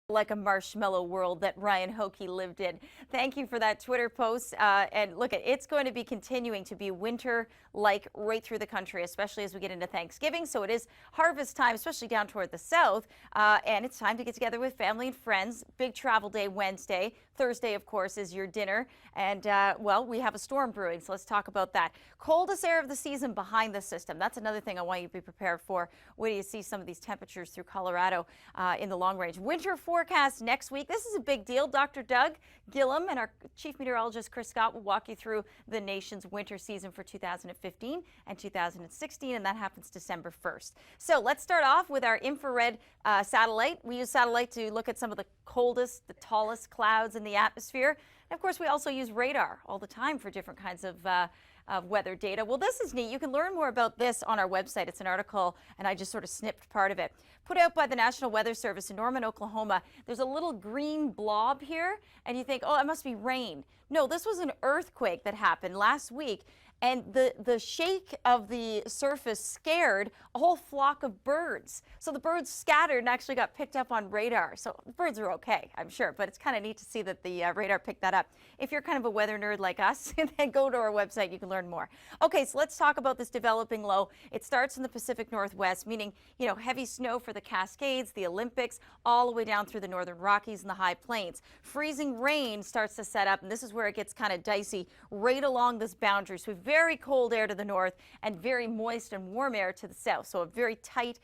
Like a marshmallow world that Ryan Hoke lived in. Thank you for that Twitter post. And look, it's going to be continuing to be winter-like right through the country, especially as we get into Thanksgiving. So it is harvest time, especially down toward the south. And it's time to get together with family and friends. Big travel day Wednesday. Thursday, of course, is your dinner. And, well, we have a storm brewing, so let's talk about that. Coldest air of the season behind the system. That's another thing I want you to be prepared for. Where do you see some of these temperatures through Colorado in the long range? Winter forecast next week. This is a big deal. Dr. Doug Gillum and our chief meteorologist Chris Scott will walk you through the nation's winter season for 2015 and 2016, and that happens December 1st. So let's start off with our infrared satellite. We use satellite to look at some of the coldest, the tallest clouds in the atmosphere. And of course, we also use radar all the time for different kinds of weather data. Well, this is neat. You can learn more about this on our website. It's an article, and I just sort of snipped part of it. Put out by the National Weather Service in Norman, Oklahoma. There's a little green blob here, and you think, oh, it must be rain. No, this was an earthquake that happened last week. And the shake of the surface scared a whole flock of birds. So the birds scattered and actually got picked up on radar. So the birds are okay, I'm sure, but it's kind of neat to see that the radar picked that up. If you're kind of a weather nerd like us, then go to our website, you can learn more. Okay, so let's talk about this developing low. It starts in the Pacific Northwest, meaning, you know, heavy snow for the Cascades, the Olympics, all the way down through the northern Rockies and the high plains. Freezing rain starts to set up, and this is where it gets kind of dicey, right along this boundary. So very cold air to the north and very moist and warm air to the south. So a very tight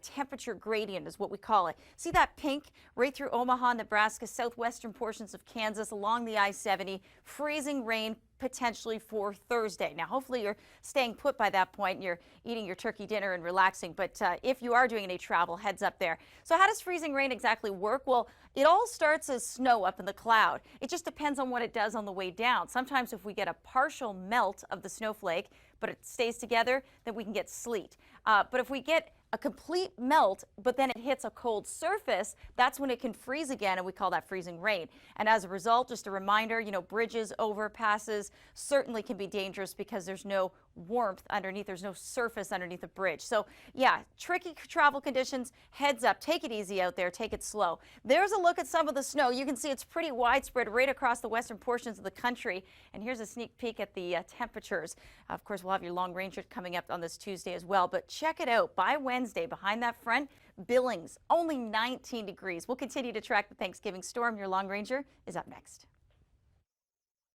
temperature gradient is what we call it. See that pink right through Omaha, Nebraska, southwestern portions of Kansas, along the I-70, freezing rain potentially for Thursday. Now, hopefully you're staying put by that point and you're eating your turkey dinner and relaxing. But if you are doing any travel, heads up there. So how does freezing rain exactly work? Well, it all starts as snow up in the cloud. It just depends on what it does on the way down. Sometimes if we get a partial melt of the snowflake, but it stays together, then we can get sleet. But if we get a complete melt, but then it hits a cold surface, that's when it can freeze again, and we call that freezing rain. And as a result, just a reminder, you know, bridges, overpasses certainly can be dangerous because there's no warmth underneath, there's no surface underneath the bridge. So yeah, tricky travel conditions, heads up, take it easy out there, take it slow. There's a look at some of the snow. You can see it's pretty widespread right across the western portions of the country. And here's a sneak peek at the temperatures. Of course, we'll have your long ranger coming up on this Tuesday as well, but check it out. By Wednesday, behind that front, Billings, only 19 degrees. We'll continue to track the Thanksgiving storm. Your long ranger is up next.